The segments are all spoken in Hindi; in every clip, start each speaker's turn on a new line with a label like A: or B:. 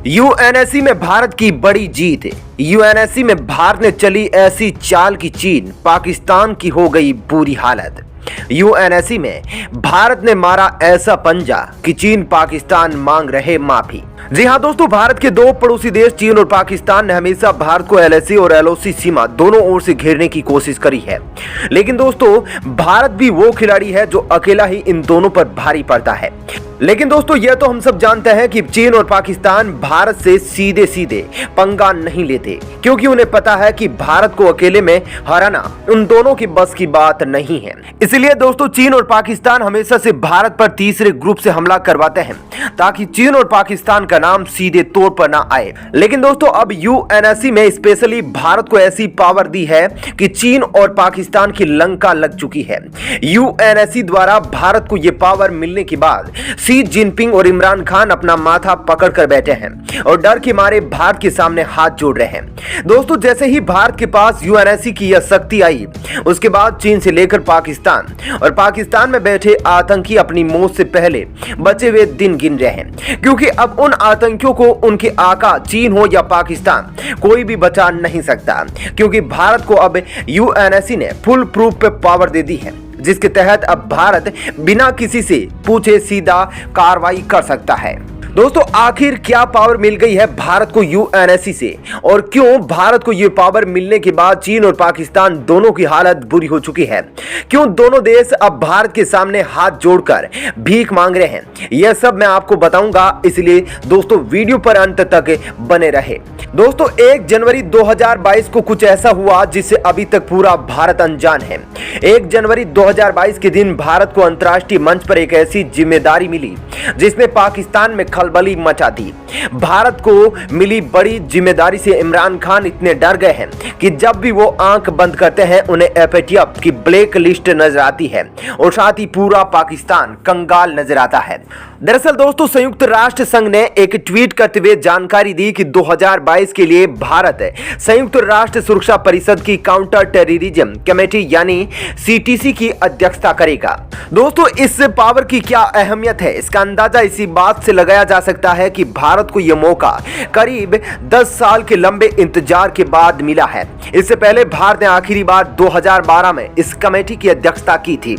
A: यूएनएससी में भारत की बड़ी जीत। यूएनएससी में भारत ने चली ऐसी चाल की चीन पाकिस्तान की हो गई बुरी हालत। यूएनएससी में भारत ने मारा ऐसा पंजा कि चीन पाकिस्तान मांग रहे माफी। जी हां दोस्तों, भारत के दो पड़ोसी देश चीन और पाकिस्तान ने हमेशा भारत को एलएसी और एलओसी सीमा दोनों ओर से घेरने की कोशिश करी है। लेकिन दोस्तों, भारत भी वो खिलाड़ी है जो अकेला ही इन दोनों पर भारी पड़ता है। लेकिन दोस्तों, यह तो हम सब जानते हैं कि चीन और पाकिस्तान भारत से सीधे सीधे पंगा नहीं लेते, क्योंकि उन्हें पता है कि भारत को अकेले में हराना उन दोनों की बस की बात नहीं है। इसलिए दोस्तों, चीन और पाकिस्तान हमेशा से भारत पर तीसरे ग्रुप से हमला करवाते हैं ताकि चीन और पाकिस्तान का नाम सीधे तौर पर ना आए। लेकिन दोस्तों, अब यूएनएससी में स्पेशली भारत को ऐसी पावर दी है कि चीन और पाकिस्तान की लंका लग चुकी है। यूएनएससी द्वारा भारत को यह पावर मिलने के बाद शी जिनपिंग और इमरान खान अपना माथा पकड़ कर बैठे हैं और डर के मारे भारत के सामने हाथ जोड़ रहे हैं। दोस्तों, जैसे ही भारत के पास यूएनएससी की यह शक्ति आई, उसके बाद चीन से लेकर पाकिस्तान और पाकिस्तान में बैठे आतंकी अपनी मौत से पहले बचे हुए दिन गिन रहे हैं, क्योंकि अब उन आतंकियों को उनके आका चीन हो या पाकिस्तान कोई भी बचा नहीं सकता, क्योंकि भारत को अब यूएनएससी ने फुल प्रूफ पावर दे दी है, जिसके तहत अब भारत बिना किसी से पूछे सीधा कार्रवाई कर सकता है। दोस्तों, आखिर क्या पावर मिल गई है भारत को यूएनएससी से, और क्यों भारत को यह पावर मिलने के बाद चीन और पाकिस्तान दोनों की हालत बुरी हो चुकी है? क्यों दोनों देश अब भारत के सामने हाथ जोड़कर भीख मांग रहे हैं? यह सब मैं आपको बताऊंगा, इसलिए दोस्तों वीडियो पर अंत तक बने रहे। दोस्तों, 1 जनवरी 2022 को कुछ ऐसा हुआ जिससे अभी तक पूरा भारत अनजान है। 1 जनवरी 2022 के दिन भारत को अंतर्राष्ट्रीय मंच पर एक ऐसी जिम्मेदारी मिली जिसमें पाकिस्तान में खलबली मचा दी। भारत को मिली बड़ी जिम्मेदारी से इमरान खान इतने डर गए हैं कि जब भी वो आंख बंद करते हैं उन्हें एफएटीएफ की ब्लैक लिस्ट नजर आती है और साथ ही पूरा पाकिस्तान कंगाल नजर आता है। दरअसल दोस्तों, संयुक्त राष्ट्र संघ ने एक ट्वीट करते हुए जानकारी दी कि 2022 के लिए भारत संयुक्त राष्ट्र सुरक्षा परिषद की काउंटर टेररिज्म कमेटी यानी सीटीसी की अध्यक्षता करेगा। दोस्तों, इस पावर की क्या अहमियत है, इसका अंदाजा इसी बात से लगाया जा सकता है कि भारत को यह मौका करीब 10 साल के लंबे इंतजार के बाद मिला है। इससे पहले भारत ने आखिरी बार 2012 में इस कमेटी की अध्यक्षता की थी।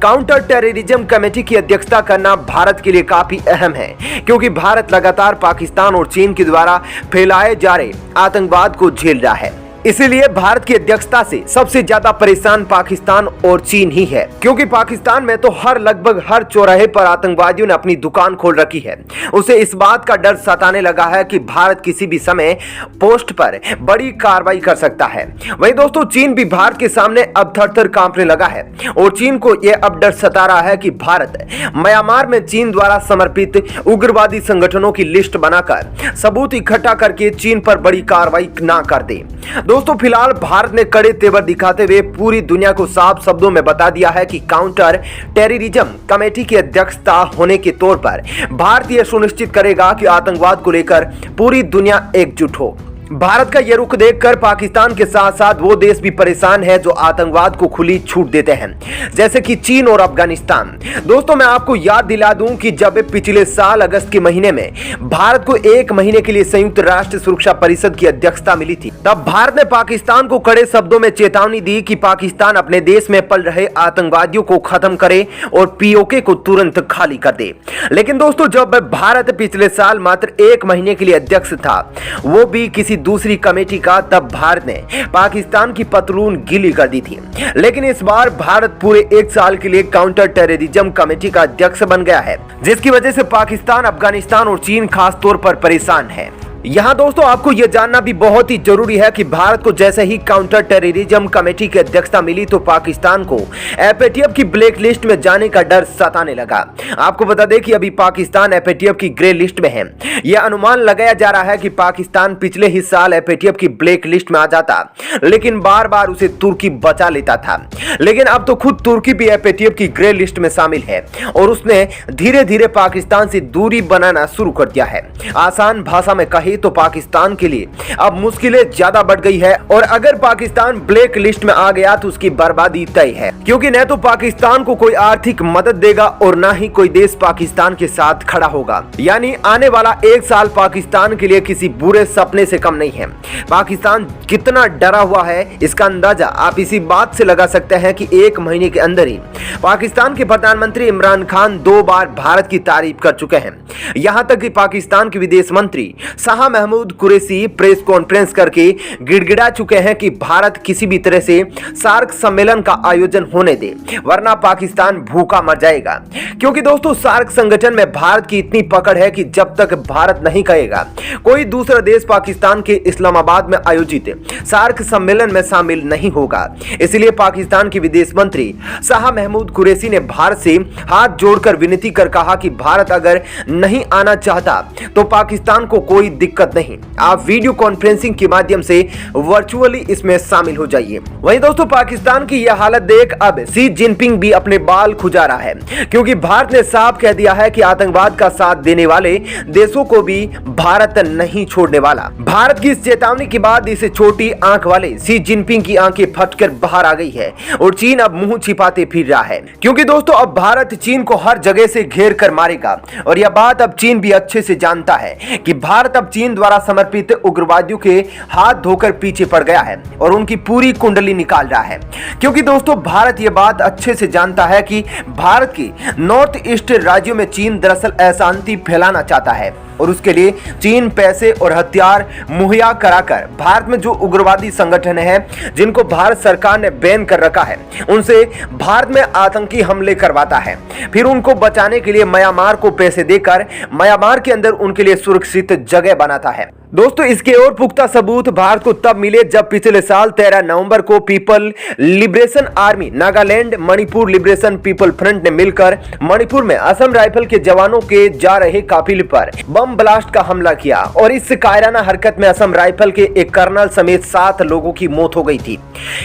A: काउंटर टेररिज्म कमेटी की अध्यक्षता करना भारत के लिए काफी अहम है, क्योंकि भारत लगातार पाकिस्तान और चीन के द्वारा फैलाए जा रहे आतंकवाद को झेल रहा है। इसीलिए भारत की अध्यक्षता से सबसे ज्यादा परेशान पाकिस्तान और चीन ही है, क्योंकि पाकिस्तान में तो लगभग हर चौराहे पर आतंकवादियों ने अपनी दुकान खोल रखी है। उसे इस बात का डर सताने लगा है कि भारत किसी भी समय पोस्ट पर बड़ी कार्रवाई कर सकता है। वहीं दोस्तों, चीन भी भारत के सामने अब थर-थर कांपने लगा है और चीन को यह अब डर सता रहा है कि भारत म्यांमार में चीन द्वारा समर्पित उग्रवादी संगठनों की लिस्ट बनाकर सबूत इकट्ठा करके चीन पर बड़ी कार्रवाई ना कर दे। दोस्तों, फिलहाल भारत ने कड़े तेवर दिखाते हुए पूरी दुनिया को साफ शब्दों में बता दिया है कि काउंटर टेररिज्म कमेटी की अध्यक्षता होने के तौर पर भारत यह सुनिश्चित करेगा कि आतंकवाद को लेकर पूरी दुनिया एकजुट हो। भारत का यह रुख देखकर पाकिस्तान के साथ साथ वो देश भी परेशान है जो आतंकवाद को खुली छूट देते हैं, जैसे कि चीन और अफगानिस्तान। दोस्तों, मैं आपको याद दिला दूं कि जब पिछले साल अगस्त के महीने में भारत को 1 महीने के लिए संयुक्त राष्ट्र सुरक्षा परिषद की अध्यक्षता मिली थी, तब भारत ने पाकिस्तान को कड़े शब्दों में चेतावनी दी कि पाकिस्तान अपने देश में पल रहे आतंकवादियों को खत्म करे और पीओके को तुरंत खाली कर दे। लेकिन दोस्तों, जब भारत पिछले साल मात्र 1 महीने के लिए अध्यक्ष था, वो भी किसी दूसरी कमेटी का, तब भारत ने पाकिस्तान की पतलून गीली कर दी थी। लेकिन इस बार भारत पूरे 1 साल के लिए काउंटर टेररिज्म कमेटी का अध्यक्ष बन गया है, जिसकी वजह से पाकिस्तान, अफगानिस्तान और चीन खास तौर पर परेशान है। यहाँ दोस्तों, आपको यह जानना भी बहुत ही जरूरी है कि भारत को जैसे ही काउंटर टेररिज्म कमेटी की अध्यक्षता मिली तो पाकिस्तान को एफएटीएफ की ब्लैक लिस्ट में जाने का डर सताने लगा। आपको बता दें कि अभी पाकिस्तान एफएटीएफ की ग्रे लिस्ट में है। यह अनुमान लगाया जा रहा है कि पाकिस्तान पिछले ही साल एफएटीएफ की ब्लैक लिस्ट में आ जाता, लेकिन बार बार उसे तुर्की बचा लेता था। लेकिन अब तो खुद तुर्की भी एफएटीएफ की ग्रे लिस्ट में शामिल है और उसने धीरे धीरे पाकिस्तान से दूरी बनाना शुरू कर दिया है। आसान भाषा में कहे चाहिए तो पाकिस्तान के लिए अब मुश्किलें ज्यादा बढ़ गई है और अगर पाकिस्तान ब्लैक लिस्ट में आ गया तो उसकी बर्बादी तय है, क्योंकि न तो पाकिस्तान को कोई आर्थिक मदद देगा और न ही कोई देश पाकिस्तान के साथ खड़ा होगा। यानी आने वाला 1 साल पाकिस्तान के लिए किसी बुरे सपने से कम नहीं है। पाकिस्तान कितना डरा हुआ है इसका अंदाजा आप इसी बात से लगा सकते हैं कि 1 महीने के अंदर ही पाकिस्तान के प्रधानमंत्री इमरान खान 2 बार भारत की तारीफ कर चुके हैं। यहां तक कि पाकिस्तान के विदेश मंत्री शाह महमूद कुरैशी प्रेस कॉन्फ्रेंस करके गिड़गिड़ा चुके हैं कि भारत किसी भी तरह से सार्क सम्मेलन का आयोजन होने दे, वरना पाकिस्तान भूखा मर जाएगा। क्योंकि दोस्तों सार्क संगठन में भारत की इतनी पकड़ है कि जब तक भारत नहीं कहेगा कोई दूसरा देश पाकिस्तान के इस्लामाबाद में आयोजित सार्क सम्मेलन में शामिल नहीं होगा। इसलिए पाकिस्तान के विदेश मंत्री शाह महमूद कुरैशी ने भारत से हाथ जोड़कर विनती कर कहा कि भारत अगर नहीं आना चाहता तो पाकिस्तान को कोई दिक्कत नहीं, आप वीडियो कॉन्फ्रेंसिंग के माध्यम से वर्चुअली इसमें शामिल हो जाइए। वहीं दोस्तों पाकिस्तान की यह हालत देख अब शी जिनपिंग भी अपने बाल खुजा रहा है, क्योंकि भारत ने साफ कह दिया है कि आतंकवाद का साथ देने वाले देशों को भी भारत नहीं छोड़ने वाला। भारत की इस चेतावनी के बाद इस छोटी आंख वाले शी जिनपिंग की आंखें फटकर बाहर आ गई है और चीन अब मुंह छिपाते फिर रहा है, क्योंकि दोस्तों अब भारत चीन को हर जगह से घेर कर मारेगा। और यह बात अब चीन भी अच्छे से जानता है कि भारत अब चीन द्वारा समर्पित उग्रवादियों के हाथ धोकर पीछे पड़ गया है और उनकी पूरी कुंडली निकाल रहा है। क्योंकि दोस्तों भारत यह बात अच्छे से जानता है कि भारत के नॉर्थ ईस्ट राज्यों में चीन दरअसल अशांति फैलाना चाहता है और उसके लिए चीन पैसे और हथियार मुहैया कराकर भारत में जो उग्रवादी संगठन हैं जिनको भारत सरकार ने बैन कर रखा है उनसे भारत में आतंकी हमले करवाता है, फिर उनको बचाने के लिए म्यांमार को पैसे देकर म्यांमार के अंदर उनके लिए सुरक्षित जगह बनाता है। दोस्तों इसके और पुख्ता सबूत भारत को तब मिले जब पिछले साल 13 नवंबर को people liberation army, Nagaland, Manipur liberation people front ने मिलकर मणिपुर में असम राइफल के जवानों के जा रहे काफिले पर बम ब्लास्ट का हमला किया और इस कायराना हरकत में असम राइफल के एक कर्नल समेत 7 लोगों की मौत हो गई थी।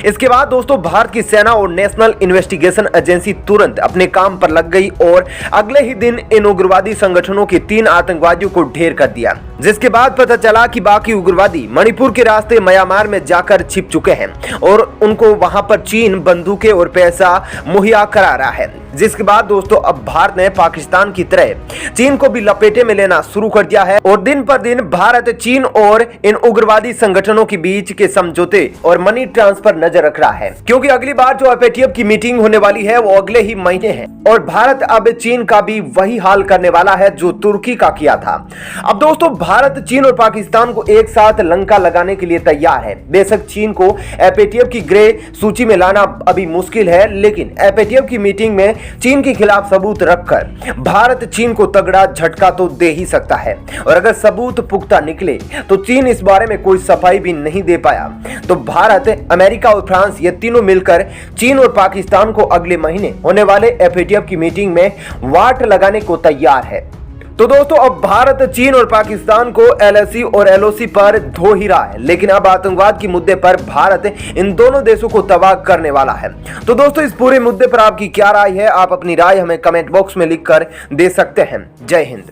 A: इसके बाद दोस्तों भारत की सेना और नेशनल इन्वेस्टिगेशन एजेंसी तुरंत अपने काम पर लग गई और अगले ही दिन इन उग्रवादी संगठनों के 3 आतंकवादियों को ढेर कर दिया, जिसके बाद पता चला कि बाकी उग्रवादी मणिपुर के रास्ते म्यांमार में जाकर छिप चुके हैं और उनको वहां पर चीन बंदूकें और पैसा मुहैया करा रहा है। जिसके बाद दोस्तों अब भारत ने पाकिस्तान की तरह चीन को भी लपेटे में लेना शुरू कर दिया है और दिन पर दिन भारत चीन और इन उग्रवादी संगठनों के बीच के समझौते और मनी ट्रांसफर नजर रख रहा है, क्योंकि अगली बार जो एफएटीएफ की मीटिंग होने वाली है वो अगले ही महीने है और भारत अब चीन का भी वही हाल करने वाला है जो तुर्की का किया था। अब दोस्तों भारत चीन और पाकिस्तान को एक साथ लंका लगाने के लिए तैयार है। बेशक चीन को एफएटीएफ की ग्रे सूची में लाना अभी मुश्किल है, लेकिन एफएटीएफ की मीटिंग में चीन के खिलाफ सबूत रखकर भारत चीन को तगड़ा झटका तो दे ही सकता है। और अगर सबूत पुख्ता निकले तो चीन इस बारे में कोई सफाई भी नहीं दे पाया तो भारत, अमेरिका और फ्रांस ये तीनों मिलकर चीन और पाकिस्तान को अगले महीने होने वाले एफएटीएफ की मीटिंग में वाट लगाने को तैयार है। तो दोस्तों अब भारत चीन और पाकिस्तान को एलएसी और एलओसी पर धो ही रहा है, लेकिन अब आतंकवाद के मुद्दे पर भारत इन दोनों देशों को तबाह करने वाला है। तो दोस्तों इस पूरे मुद्दे पर आपकी क्या राय है? आप अपनी राय हमें कमेंट बॉक्स में लिखकर दे सकते हैं। जय हिंद।